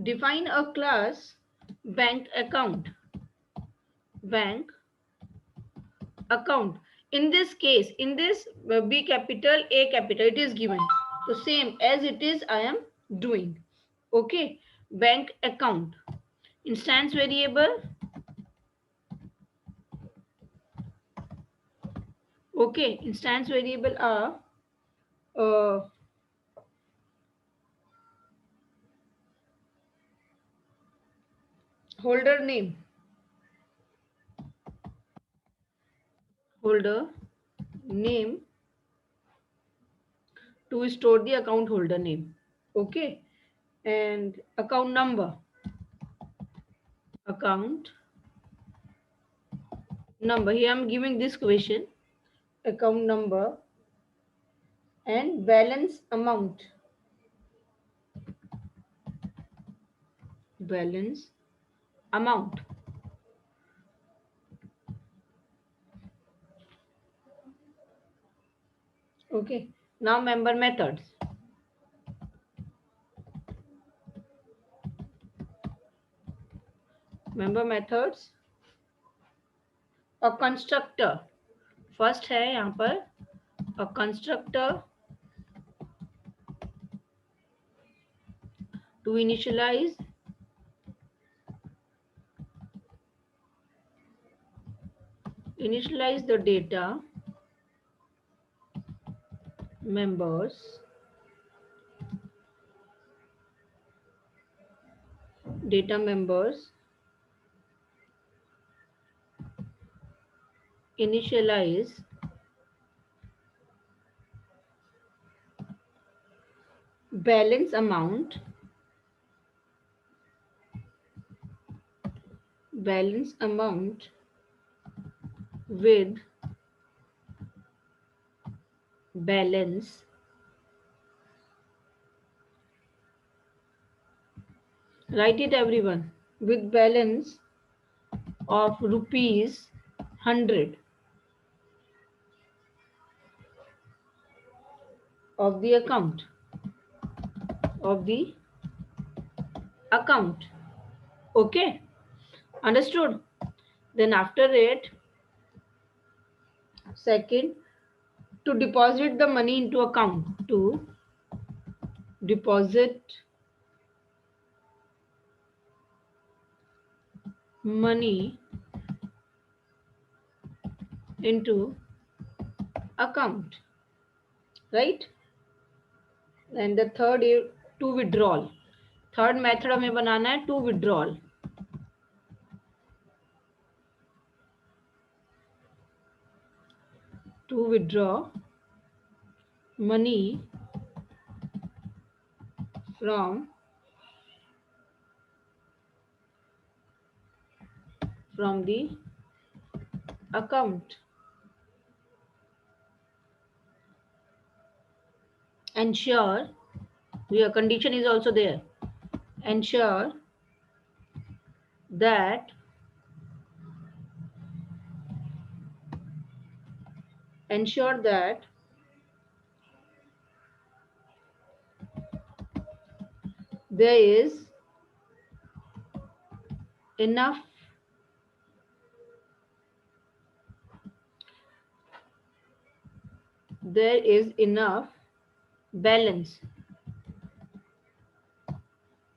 Define a class bank account. Bank account. In this case, in this B capital, A capital, it is given. So same as it is, I am doing. Okay. Bank account. Instance variable. Okay. Instance variable are uh, holder name. Holder name to store the account holder name. Okay. And account number. Account number. Here I'm giving this question. Account number and balance amount. Balance amount. Okay. Now member methods. Member methods. A constructor. First है यहाँ पर a constructor to initialize the data members initialize balance amount with balance write it everyone with balance of rupees 100 of the account okay, understood? Then after it, second, to deposit the money into account, to deposit money into account, right? And the third is to withdrawal. Third method हमें बनाना है to withdrawal. To withdraw money from the account. Ensure, your condition is also there. Ensure that there is enough balance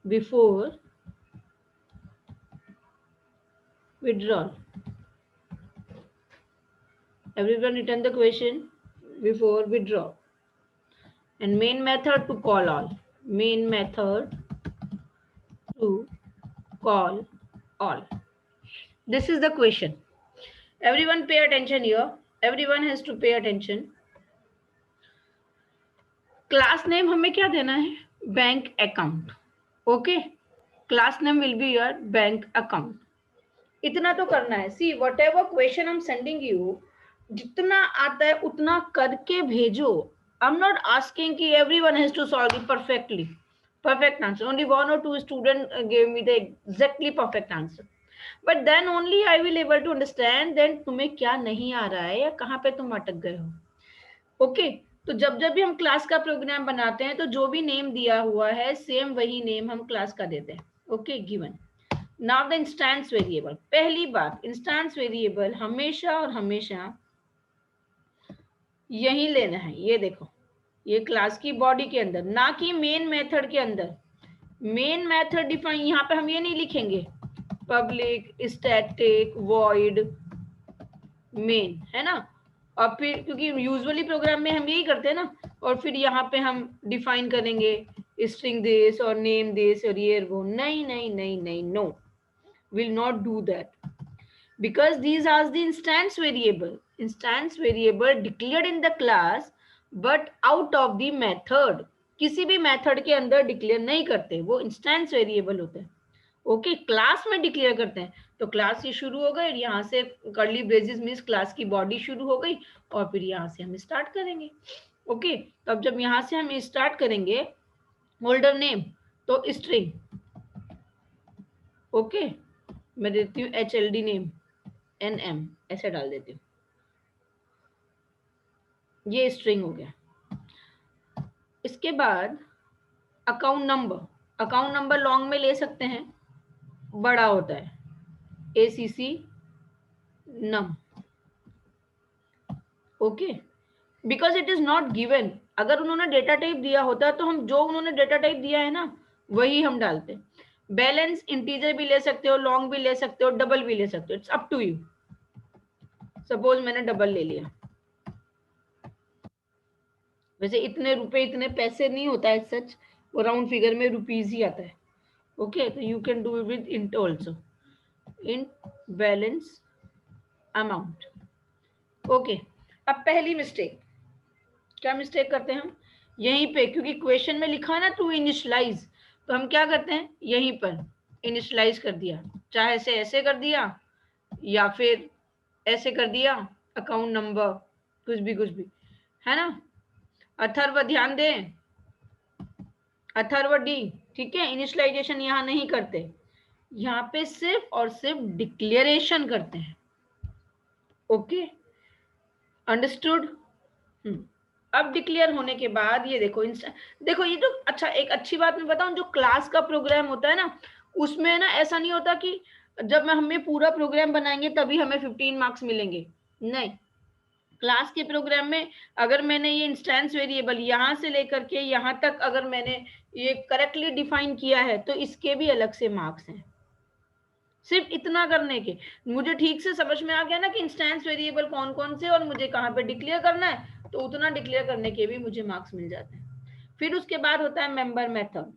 before withdrawal. Everyone return the question before withdraw. And main method to call all. Main method to call all. This is the question. Everyone pay attention here. Everyone has to pay attention. Class name हमें क्या देना है? Bank account. Okay, class name will be your bank account. इतना तो करना है. See whatever question I am sending you, जितना आता है उतना करके भेजो. आई एम नॉट आस्किंग कि everyone has to solve it perfectly. Perfect answer. Only 1 or 2 students gave me the exactly perfect answer. But then only I will able to understand then तुम्हें क्या नहीं आ रहा है या कहाँ पे तुम अटक गए हो. Okay. तो जब जब भी हम क्लास का प्रोग्राम बनाते हैं तो जो भी नेम दिया हुआ है सेम वही नेम हम क्लास का देते हैं. Okay, given. Now the instance variable. पहली बात, इंस्टेंस वेरिएबल हमेशा और हमेशा यही लेना है. ये देखो, ये क्लास की बॉडी के अंदर, ना कि मेन मेथड के अंदर. मेन मेथड डिफाइन, यहाँ पे हम ये नहीं लिखेंगे पब्लिक स्टैटिक वॉइड मेन, है ना. और फिर क्योंकि यूजुअली प्रोग्राम में हम यही करते हैं ना, और फिर यहाँ पे हम डिफाइन करेंगे स्ट्रिंग दिस और नेम दिस और ये वो. नहीं नहीं नहीं नहीं, no, will not do that, because these are the instance variable declared in the class but out of the method. किसी भी मेथड के अंदर डिक्लेयर नहीं करते, वो इंस्टेंस वेरिएबल होते हैं. ओके, क्लास में डिक्लेयर करते हैं. तो क्लास ये शुरू हो गई, यहाँ से कर्ली ब्रेसेस मींस क्लास की बॉडी शुरू हो गई, और फिर यहाँ से हम स्टार्ट करेंगे. ओके, तो अब जब यहाँ से हम स्टार्ट करेंगे होल्डर नेम, तो स्ट्रिंग. ओके, मैं देती हूँ HLD नेम NM, ऐसे डाल देती हूँ. ये स्ट्रिंग हो गया. इसके बाद account number. Account number long में ले सकते हैं, बड़ा होता है ACC num. Okay, because it is not given. अगर उन्होंने डेटा टाइप दिया होता तो हम जो उन्होंने डेटा टाइप दिया है ना वही हम डालते. बैलेंस इंटीजर भी ले सकते हो, लॉन्ग भी ले सकते हो, डबल भी ले सकते हो, it's up to you. Suppose मैंने डबल ले लिया. वैसे इतने रुपए इतने पैसे नहीं होता है सच, वो राउंड फिगर में रुपीज ही आता है. ओके, तो you can do with int also, int balance amount. Okay, अब पहली मिस्टेक, क्या मिस्टेक करते हैं हम यहीं पे, क्योंकि क्वेश्चन में लिखा है ना टू इनिशियलाइज, तो हम क्या करते हैं यहीं पर इनिशियलाइज कर दिया, चाहे से ऐसे कर दिया या फिर ऐसे कर दिया, अकाउंट नंबर कुछ भी, है ना. अथर्व ध्यान दें, अथर्व डी, ठीक है. इनिशियलाइजेशन यहाँ नहीं करते, यहाँ पे सिर्फ और सिर्फ डिक्लेरेशन करते हैं. Okay, understood. अब डिक्लेयर होने के बाद ये देखो देखो ये जो, अच्छा एक अच्छी बात मैं बताऊं, जो क्लास का प्रोग्राम होता है ना उसमें ना ऐसा नहीं होता कि जब हमें पूरा प्रोग्राम बनाएंगे तभी हमें 15 मार्क्स मिलेंगे. नहीं, क्लास के प्रोग्राम में अगर मैंने ये इंस्टेंस वेरिएबल यहाँ से लेकर के यहाँ तक अगर मैंने ये करेक्टली डिफाइन किया है तो इसके भी अलग से मार्क्स हैं. सिर्फ इतना करने के मुझे ठीक से समझ में आ गया ना कि इंस्टेंस वेरिएबल कौन कौन से और मुझे कहाँ पे डिक्लेयर करना है, तो उतना डिक्लेयर करने के भी मुझे मार्क्स मिल जाते हैं. फिर उसके बाद होता है मेंबर मेथड.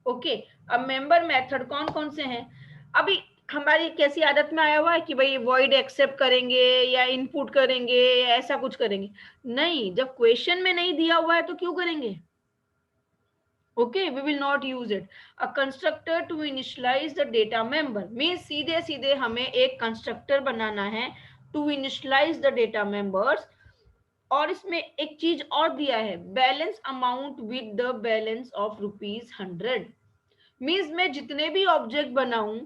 ओके, अब मेंबर मेथड कौन कौन से हैं. अभी हमारी कैसी आदत में आया हुआ है कि भाई वॉइड एक्सेप्ट करेंगे या इनपुट करेंगे या ऐसा कुछ करेंगे. नहीं, जब क्वेश्चन में नहीं दिया हुआ है तो क्यों करेंगे. Okay, we will not use it. A constructor to initialize the data member means सीधे सीधे हमें एक constructor बनाना है to initialize the data members. और इसमें एक चीज और दिया है, balance amount with the balance of ₹100. Means मैं जितने भी ऑब्जेक्ट बनाऊं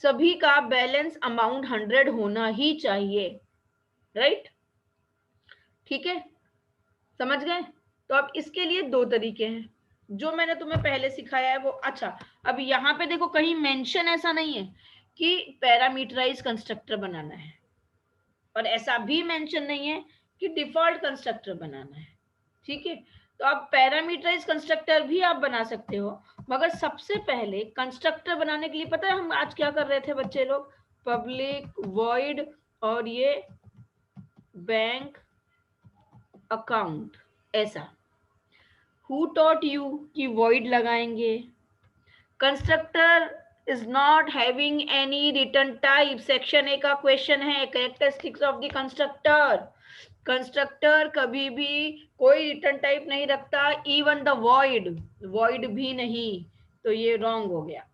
सभी का बैलेंस अमाउंट 100 होना ही चाहिए. राइट, ठीक है, समझ गए. तो अब इसके लिए दो तरीके हैं जो मैंने तुम्हें पहले सिखाया है वो. अच्छा, अब यहाँ पे देखो कहीं मेंशन ऐसा नहीं है कि पैरामीटराइज कंस्ट्रक्टर बनाना है, और ऐसा भी मेंशन नहीं है कि डिफॉल्ट कंस्ट्रक्टर बनाना है. ठीक है, तो अब पैरामीटराइज कंस्ट्रक्टर भी आप बना सकते हो, मगर सबसे पहले कंस्ट्रक्टर बनाने के लिए पता है हम आज क्या कर रहे थे बच्चे लोग, पब्लिक वॉइड और ये बैंक अकाउंट. ऐसा Who taught you कि void लगाएंगे. Constructor is not having any return type. Section A का क्वेश्चन है, characteristics of the constructor. Constructor कभी भी कोई रिटर्न टाइप नहीं रखता, इवन द वॉइड भी नहीं. तो ये रॉन्ग हो गया.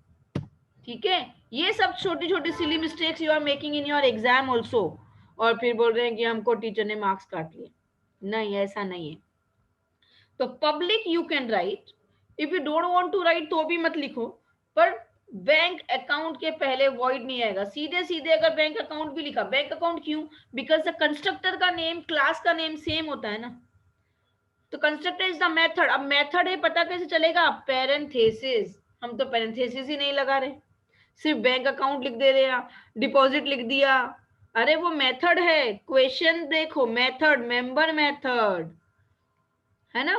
ठीक है, ये सब छोटी छोटी silly mistakes you are making in your exam also, और फिर बोल रहे हैं कि हमको टीचर ने मार्क्स काट लिए. नहीं, ऐसा नहीं है. तो public you can write, if you don't want to write तो भी मत लिखो, पर बैंक अकाउंट के पहले वॉइड नहीं आएगा. सीधे सीधे अगर बैंक अकाउंट भी लिखा, बैंक अकाउंट क्यों, बिकॉज द कंस्ट्रक्टर का नेम क्लास का नेम सेम होता है ना. तो कंस्ट्रक्टर इज द मेथड। अब मेथड है, पता कैसे चलेगा? पैरेंथेसिस। हम तो पैरेंथेसिस ही नहीं लगा रहे, सिर्फ बैंक अकाउंट लिख दे रहे हैं, डिपॉजिट लिख दिया। अरे वो मेथड है, क्वेश्चन देखो, मेथड, मेंबर मेथड है ना।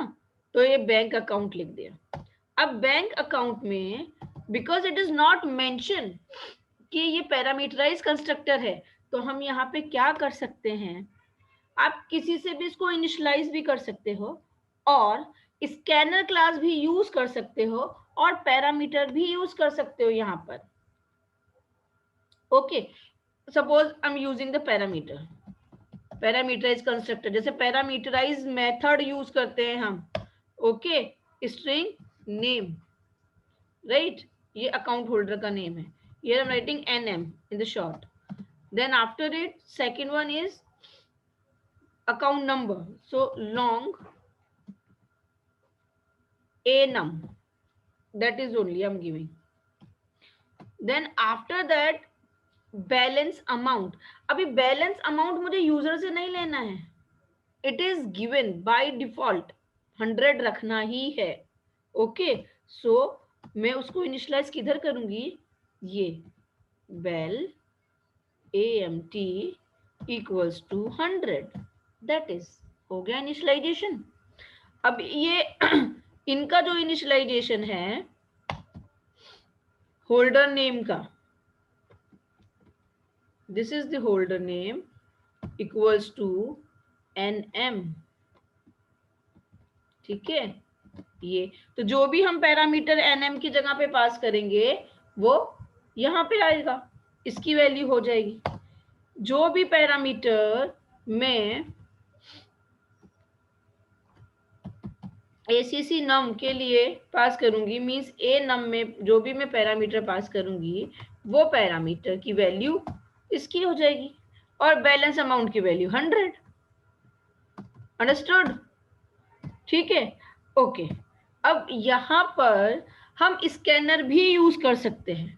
तो ये बैंक अकाउंट लिख दिया। अब बैंक अकाउंट में because it is not mention कि ये पैरामीटराइज कंस्ट्रक्टर है, तो हम यहाँ पे क्या कर सकते हैं, आप किसी से भी इसको इनिशियलाइज भी कर सकते हो और स्कैनर क्लास भी यूज कर सकते हो और पैरामीटर भी यूज कर सकते हो यहाँ पर। Okay, suppose I am using the parameter, parameterize constructor, जैसे पैरामीटराइज मेथड यूज करते हैं हम। ओके, स्ट्रिंग नेम, राइट, ये अकाउंट होल्डर का नेम है, here I'm writing nm in the short. Then after it, second one is account number, so long anum, that is only I'm giving. Then after that balance amount. अभी balance amount मुझे user से नहीं लेना है, it is given by default, 100 रखना ही है। Okay, सो मैं उसको इनिशियलाइज किधर करूंगी, ये bal AMT equals to 100, that is हो गया इनिशियलाइजेशन। अब ये इनका जो इनिशियलाइजेशन है होल्डर नेम का, this is the holder name equals to nm, ठीक है। ये तो जो भी हम पैरामीटर nm की जगह पे पास करेंगे वो यहाँ पे आएगा, इसकी वैल्यू हो जाएगी। जो भी पैरामीटर मैं ACC नम के लिए पास करूंगी, मींस ए नम में जो भी मैं पैरामीटर पास करूंगी वो पैरामीटर की वैल्यू इसकी हो जाएगी और बैलेंस अमाउंट की वैल्यू 100। अंडरस्टूड, ठीक है। ओके, अब यहाँ पर हम स्कैनर भी यूज कर सकते हैं।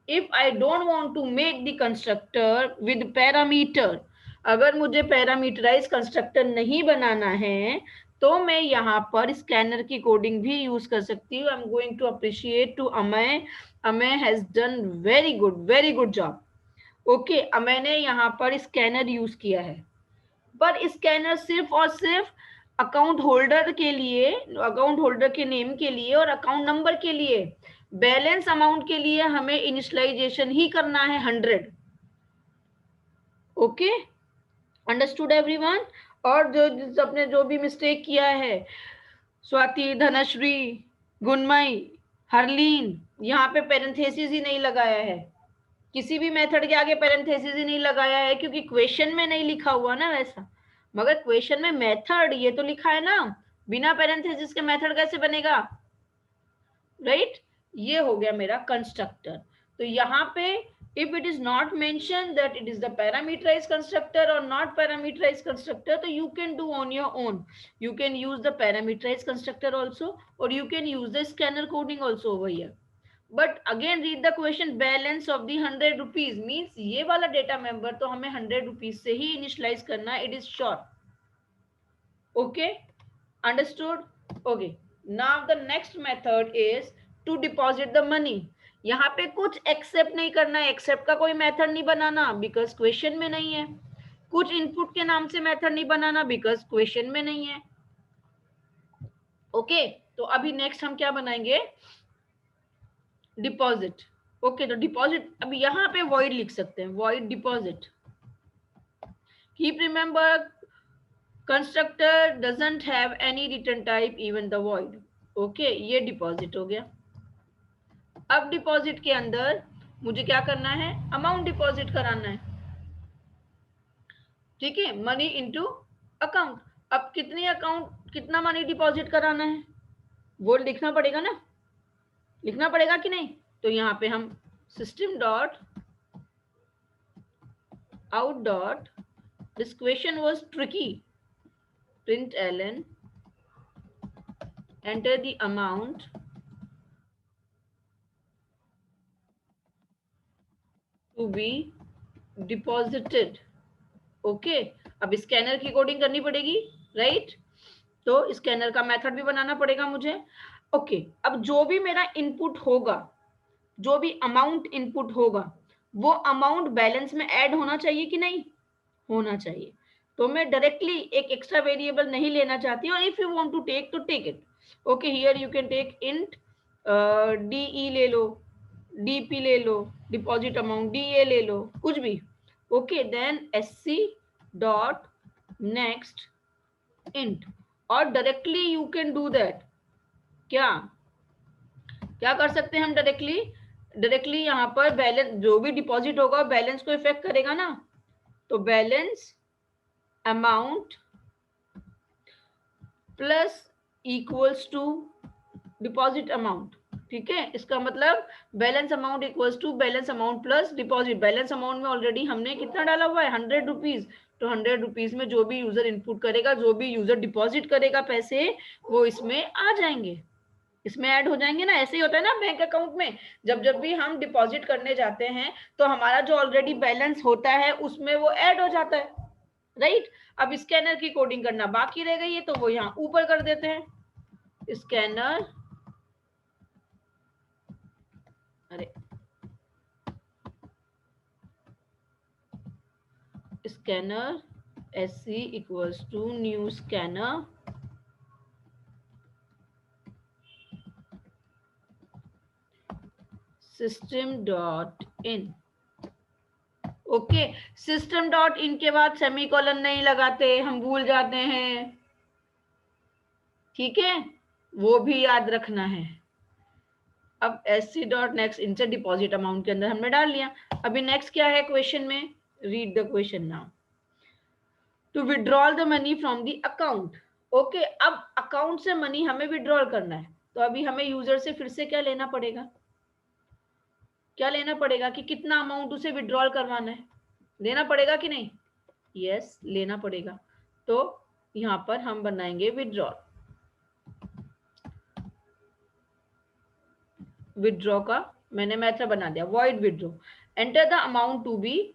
If I don't want to make the constructor with parameter, अगर मुझे पैरामीटराइज कंस्ट्रक्टर नहीं बनाना है तो मैं यहाँ पर स्कैनर की कोडिंग भी यूज कर सकती हूँ। I am going to appreciate to Amay, Amay has done very good job. Okay, Amay ने यहाँ पर स्कैनर यूज किया है, पर स्कैनर सिर्फ और सिर्फ अकाउंट होल्डर के लिए, अकाउंट होल्डर के नेम के लिए और अकाउंट नंबर के लिए। बैलेंस अमाउंट के लिए हमें इनिशियलाइजेशन ही करना है 100। Okay, understood everyone. और जो अपने जो भी मिस्टेक किया है, स्वाति, धनश्री, गुणमयी, हरलीन, यहाँ पे पैरेंथेसिस ही नहीं लगाया है, किसी भी मेथड के आगे पैरेंथेसिस ही नहीं लगाया है क्योंकि क्वेश्चन में नहीं लिखा हुआ ना वैसा। मगर क्वेश्चन में मेथड ये तो लिखा है ना, बिना पैरेंथेसिस के मेथड कैसे बनेगा, राइट। ये हो गया मेरा कंस्ट्रक्टर। तो यहाँ पे if it is not mentioned that it is the parameterized constructor or not parameterized constructor, so you can do on your own. You can use the parameterized constructor also or you can use the scanner coding also over here. But again read the question, balance of the 100 rupees means ये वाला data member तो हमें 100 rupees से ही initialize करना है, it is sure. Okay, understood? Okay, now the next method is to deposit the money. यहाँ पे कुछ एक्सेप्ट नहीं करना है, एक्सेप्ट का कोई मेथड नहीं बनाना बिकॉज क्वेश्चन में नहीं है। कुछ इनपुट के नाम से मेथड नहीं बनाना बिकॉज क्वेश्चन में नहीं है। ओके, तो अभी नेक्स्ट हम क्या बनाएंगे, डिपॉजिट। ओके, तो डिपॉजिट अभी यहाँ पे वॉइड लिख सकते हैं, void deposit. Keep remember constructor doesn't have any return type even the void. Okay, ये डिपॉजिट हो गया। अब डिपॉजिट के अंदर मुझे क्या करना है, अमाउंट डिपॉजिट कराना है, ठीक है, मनी इनटू अकाउंट। अब कितनी अकाउंट, कितना मनी डिपॉजिट कराना है वो लिखना पड़ेगा ना, लिखना पड़ेगा कि नहीं। तो यहाँ पे हम system dot out dot, this question was tricky, println enter the amount to be deposited. Okay, अब स्कैनर की कोडिंग करनी पड़ेगी, राइट। तो स्कैनर का मेथड भी बनाना पड़ेगा मुझे। ओके, अब जो भी मेरा इनपुट होगा, जो भी अमाउंट इनपुट होगा, वो अमाउंट बैलेंस में ऐड होना चाहिए कि नहीं? होना चाहिए। तो मैं डायरेक्टली एक एक्स्ट्रा वेरिएबल नहीं लेना चाहती, और if you want to take तो take it. Okay, here you can take int DE ले लो, डीपी ले लो, डिपॉजिट अमाउंट डीए ले लो, कुछ भी। Okay, then SC dot next int, और directly you can do that. क्या क्या कर सकते हैं हम? डायरेक्टली यहाँ पर बैलेंस, जो भी डिपॉजिट होगा बैलेंस को इफेक्ट करेगा ना, तो balance amount plus equals to deposit amount. ठीक है, इसका मतलब balance amount equals to balance amount plus deposit. Balance amount में ऑलरेडी हमने कितना डाला हुआ है? 100 रुपीज। तो 100 रुपीज में जो भी यूजर इनपुट करेगा, जो भी यूजर डिपॉजिट करेगा पैसे, वो इसमें आ जाएंगे, इसमें ऐड हो जाएंगे ना। ऐसे ही होता है ना बैंक अकाउंट में, जब जब भी हम डिपॉजिट करने जाते हैं तो हमारा जो ऑलरेडी बैलेंस होता है उसमें वो ऐड हो जाता है, राइट। अब स्कैनर की कोडिंग करना बाकी रह गई है, तो वो यहाँ ऊपर कर देते हैं। स्कैनर, अरे scanner SC equals to new scanner system dot in. Okay, system dot in के बाद सेमीकोलन नहीं लगाते, हम भूल जाते हैं, ठीक है, वो भी याद रखना है। अब SC डॉट नेक्स्ट इनसे डिपॉजिट अमाउंट के अंदर हमने डाल लिया। अभी नेक्स्ट क्या है क्वेश्चन में? Read the question now. To withdrawal the money from the account. Okay, अब अकाउंट से मनी हमें विड्रॉल करना है, तो अभी हमें यूजर से फिर से क्या लेना पड़ेगा? क्या लेना पड़ेगा कि कितना अमाउंट उसे विड्रॉल करवाना है? लेना पड़ेगा कि नहीं? यस, लेना पड़ेगा। तो यहाँ पर हम बनाएंगे विड्रॉल। विड्रॉ का मैंने मेथड बना दिया, void withdraw. Enter the amount to be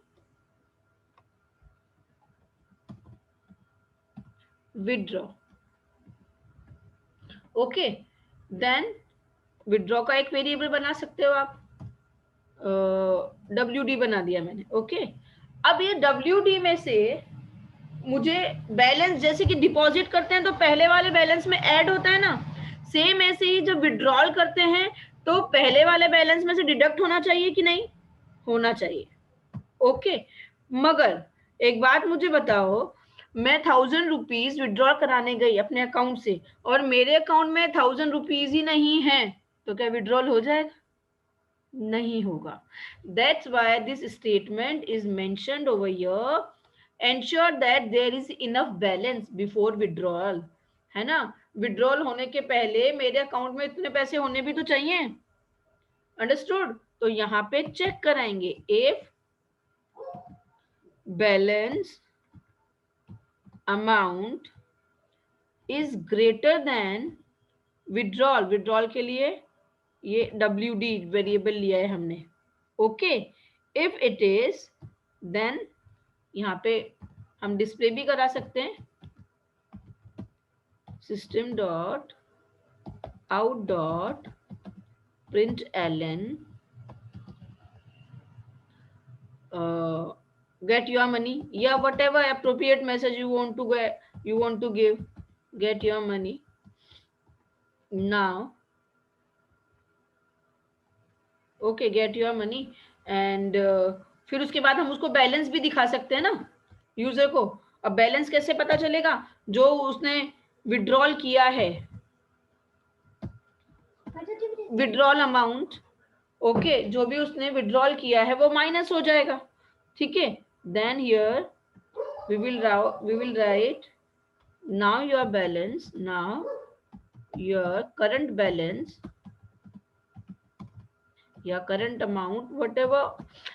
withdraw. Okay, then withdraw का एक वेरिएबल बना सकते हो आप, WD बना दिया मैंने। ओके, अब ये WD में से मुझे बैलेंस, जैसे कि डिपॉजिट करते हैं तो पहले वाले बैलेंस में ऐड होता है ना, सेम ऐसे ही जब विड्रॉल करते हैं तो पहले वाले बैलेंस में से डिडक्ट होना चाहिए कि नहीं? होना चाहिए। ओके, मगर एक बात मुझे बताओ, मैं 1000 रुपीज विड्रॉ कराने गई अपने अकाउंट से, और मेरे अकाउंट में 1000 रुपीज ही नहीं है, तो क्या विड्रॉल हो जाएगा? नहीं होगा। That's why this statement is mentioned over here. Ensure that there is enough balance before withdrawal, है ना। विड्रॉल होने के पहले मेरे अकाउंट में इतने पैसे होने भी तो चाहिए, अंडरस्टूड। तो यहाँ पे चेक कराएंगे, if balance amount is greater than withdrawal. Withdrawal के लिए ये WD वेरिएबल लिया है हमने। Okay, if it is, then यहाँ पे हम डिस्प्ले भी करा सकते हैं, system dot out dot println get your money, yeah, whatever appropriate message you want to get, you want to give, get your money now. Okay, get your money. And फिर उसके बाद हम उसको balance भी दिखा सकते हैं ना यूजर को। अब बैलेंस कैसे पता चलेगा? जो उसने विड्रॉल किया है, विड्रॉल अमाउंट, ओके, जो भी उसने विड्रॉल किया है वो माइनस हो जाएगा, ठीक है। Then here we will write now your balance, now your current balance या current amount, whatever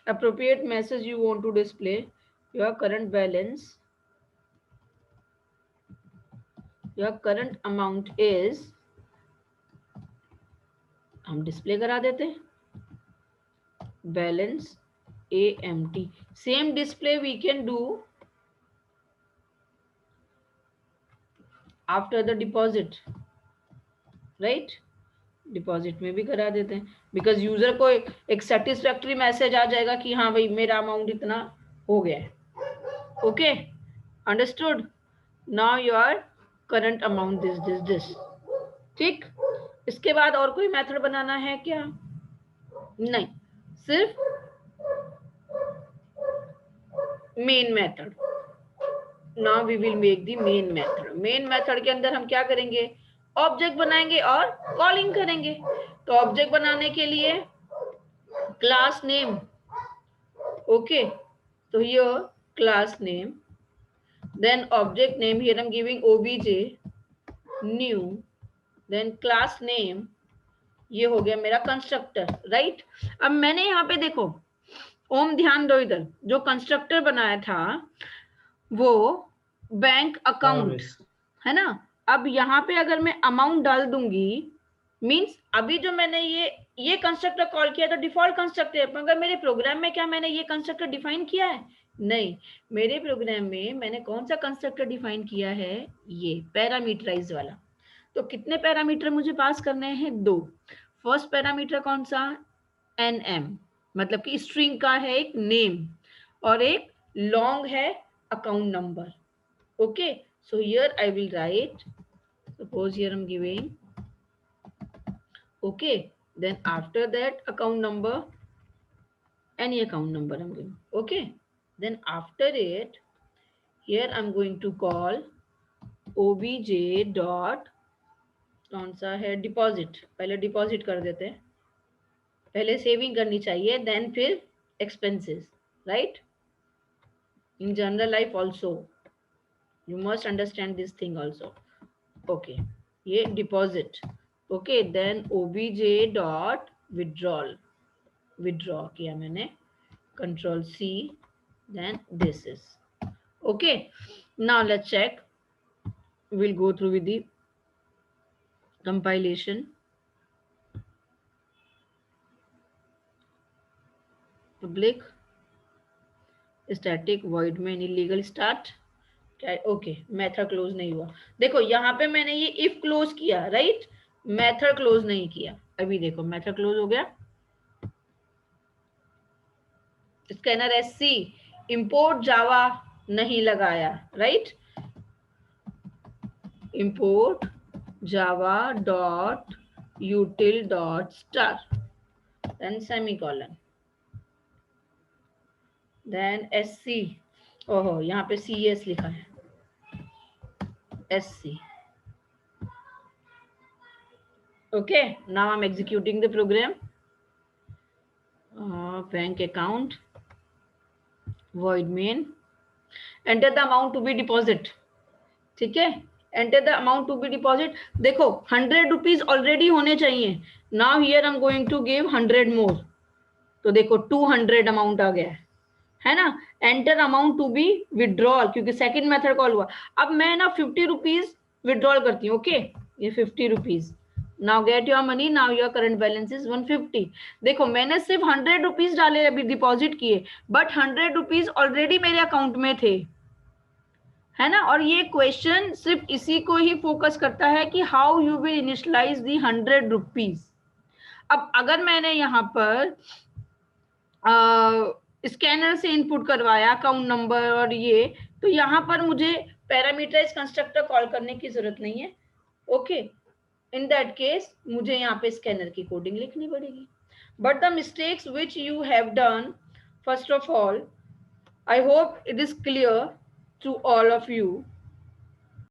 appropriate message you want to display, your current balance, your current amount is, हम डिस्प्ले करा देते balance AMT। Same display we can do after the deposit, right, deposit में भी करा देते हैं, because user को एक सेटिस्फैक्टरी मैसेज आ जाएगा कि हाँ भाई मेरा अमाउंट इतना हो गया है. Okay, understood. Now your current amount this. ठीक, इसके बाद और कोई मेथड बनाना है क्या? नहीं, सिर्फ main method. Now we will make the main method. Main method के अंदर हम क्या करेंगे? ऑब्जेक्ट बनाएंगे और कॉलिंग करेंगे. तो ऑब्जेक्ट बनाने के लिए class name. Okay, so here class name, then object name, here I'm giving obj new, then class name, ये हो गया मेरा कंस्ट्रक्टर, राइट. अब मैंने यहाँ पे देखो, ओम ध्यान दो, इधर जो कंस्ट्रक्टर बनाया था वो बैंक अकाउंट है ना. अब यहाँ पे अगर मैं अमाउंट डाल दूंगी, मीन्स अभी जो मैंने ये कंस्ट्रक्टर कॉल किया तो डिफॉल्ट कंस्ट्रक्टर है, मगर मेरे प्रोग्राम में क्या मैंने ये कंस्ट्रक्टर डिफाइन किया है? नहीं, मेरे प्रोग्राम में मैंने कौन सा कंस्ट्रक्टर डिफाइन किया है? ये पैरामीटराइज वाला. तो कितने पैरामीटर मुझे पास करने हैं? 2. फर्स्ट पैरामीटर कौन सा? NM, मतलब कि स्ट्रिंग का है एक नेम, और एक लॉन्ग है account number. Okay, so here I will write, suppose here I am giving, okay, then after that account number, any account number I'm going, okay, then after it here I'm going to call obj dot, कौन सा है? Deposit. पहले deposit कर देते हैं, पहले saving करनी चाहिए, देन फिर expenses, right. In general life also you must understand this thing also. Okay, ये deposit. Okay, then obj dot withdrawal, withdraw किया मैंने, control C, then this is okay. Now let's check, we'll go through with the compilation. Public static void main illegal start. Okay, method close नहीं हुआ. देखो यहाँ पे मैंने ये if close किया, राइट, मेथड क्लोज नहीं किया. अभी देखो मेथड क्लोज हो गया. स्कैनर SC इंपोर्ट जावा नहीं लगाया, right. Import Java dot util dot star, then semicolon, then SC. ओहो, यहाँ पे CS लिखा है, SC. Okay, now I'm executing the program. Bank account, void main, enter the amount to be deposit. ठीक है, enter the amount to be deposit. देखो 100 rupees already होने चाहिए. Now here I'm going to give 100 more. तो देखो 200 amount आ गया है ना. Enter amount to be withdrawal, क्योंकि सेकंड मेथड कॉल हुआ. अब मैं ना 50 रुपीज विड्रॉल करती हूँ. ओके, ये 50 rupees. Now get your money, now your current balance is 150. देखो मैंने सिर्फ 100 रुपीज डाले, अभी डिपॉजिट किए, बट 100 रुपीज ऑलरेडी मेरे अकाउंट में थे, है ना. और ये क्वेश्चन सिर्फ इसी को ही फोकस करता है कि how you will initialize the 100 rupees. अब अगर मैंने यहाँ पर स्कैनर से इनपुट करवाया अकाउंट नंबर और ये, तो यहाँ पर मुझे पैरामीटराइज कंस्ट्रक्टर कॉल करने की जरूरत नहीं है. ओके, इन दैट केस मुझे यहाँ पे स्कैनर की कोडिंग लिखनी पड़ेगी. But the mistakes which you have done, first of all I hope it is clear to all of you